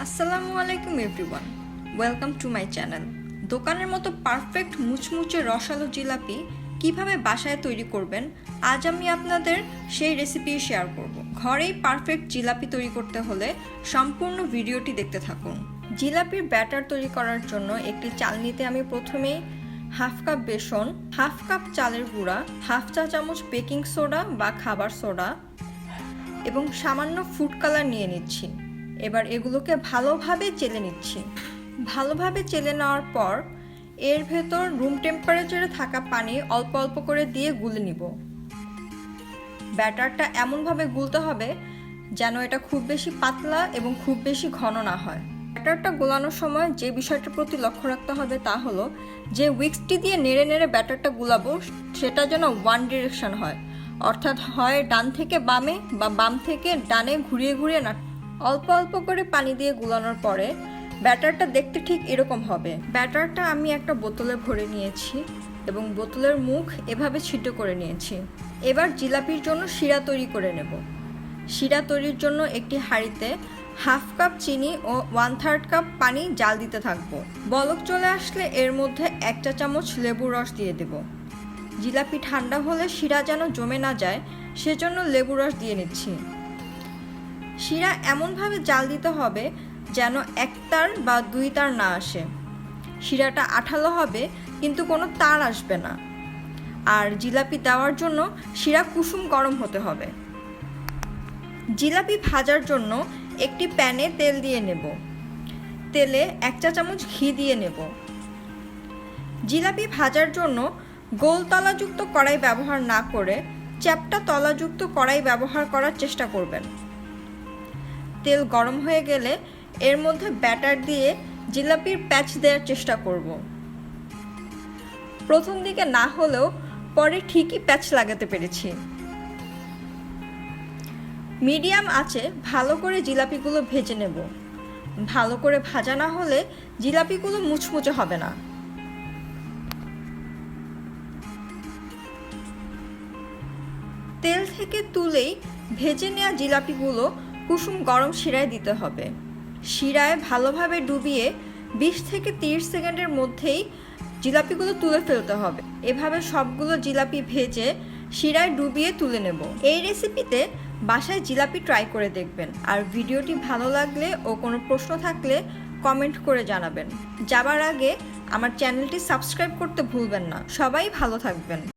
আসসালামু আলাইকুম everyone, welcome to my channel. দোকানের মতো পারফেক্ট মুচমুচে রসালো জিলাপি কিভাবে বাসায় তৈরি করবেন, আজ আমি আপনাদের সেই রেসিপি শেয়ার করব। ঘরেই পারফেক্ট জিলাপি তৈরি করতে হলে সম্পূর্ণ ভিডিওটি দেখতে থাকুন। জিলাপির ব্যাটার তৈরি করার জন্য একটি চালনিতে আমি প্রথমেই হাফ কাপ বেসন, হাফ কাপ চালের গুঁড়া, হাফ চা চামচ বেকিং সোডা বা খাবার সোডা এবং সামান্য ফুড কালার নিয়ে নিচ্ছি। এবার এগুলোকে ভালোভাবে চেলে নিচ্ছি। ভালোভাবে চেলে নেওয়ার পর এর ভেতর রুম টেম্পারেচারে থাকা পানি অল্প অল্প করে দিয়ে গুলে নিব। ব্যাটারটা এমনভাবে গুলতে হবে যেন এটা খুব বেশি পাতলা এবং খুব বেশি ঘন না হয়। ব্যাটারটা গোলানোর সময় যে বিষয়টার প্রতি লক্ষ্য রাখতে হবে তা হলো যে উইক্সটি দিয়ে নেড়ে নেড়ে ব্যাটারটা গুলাবো সেটা যেন ওয়ান ডিরেকশন হয়, অর্থাৎ হয় ডান থেকে বামে বা বাম থেকে ডানে ঘুরিয়ে ঘুরিয়ে না। অল্প অল্প করে পানি দিয়ে গুলানোর পরে ব্যাটারটা দেখতে ঠিক এরকম হবে। ব্যাটারটা আমি একটা বোতলে ভরে নিয়েছি এবং বোতলের মুখ এভাবে ছিদ্র করে নিয়েছি। এবার জিলাপির জন্য শিরা তৈরি করে নেব। শিরা তৈরির জন্য একটি হাঁড়িতে হাফ কাপ চিনি ও 1/3 কাপ পানি জাল দিতে থাকবো। বলক চলে আসলে এর মধ্যে 1 চা চামচ লেবুর রস দিয়ে দেব। জিলাপি ঠান্ডা হলে শিরা যেন জমে না যায় সেজন্য লেবুর রস দিয়ে নিচ্ছি। শিরা এমনভাবে জাল দিতে হবে যেন 1 তার বা 2 তার না আসে। শিরাটা আঠালো হবে কিন্তু কোনো তার আসবে না। আর জিলাপি দেওয়ার জন্য শিরা কুসুম গরম হতে হবে। জিলাপি ভাজার জন্য একটি প্যানে তেল দিয়ে নেব। তেলে 1 চা চামচ ঘি দিয়ে নেব। জিলাপি ভাজার জন্য গোল তলাযুক্ত কড়াই ব্যবহার না করে চ্যাপ্টা তলাযুক্ত কড়াই ব্যবহার করার চেষ্টা করবেন। তেল গরম হয়ে গেলে এর মধ্যে ব্যাটার দিয়ে জিলাপির প্যাচ দেওয়ার চেষ্টা করব। প্রথম দিকে না হলেও পরে ঠিকই প্যাচ লাগাতে পেরেছি। মিডিয়াম আঁচে ভালো করে জিলাপিগুলো ভেজে নেব। ভালো করে ভাজা না হলে জিলাপিগুলো মুচমুচে হবে না। তেল থেকে তুলেই ভেজে নেওয়া জিলাপিগুলো কুসুম গরম শিরায় দিতে হবে। শিরায় ভালোভাবে ডুবিয়ে 20 থেকে 30 সেকেন্ডের মধ্যেই জিলাপিগুলো তুলে ফেলতে হবে। এভাবে সবগুলো জিলাপি ভেজে শিরায় ডুবিয়ে তুলে নেব। এই রেসিপিতে বাসায় জিলাপি ট্রাই করে দেখবেন। আর ভিডিওটি ভালো লাগলে ও কোনো প্রশ্ন থাকলে কমেন্ট করে জানাবেন। যাবার আগে আমার চ্যানেলটি সাবস্ক্রাইব করতে ভুলবেন না। সবাই ভালো থাকবেন।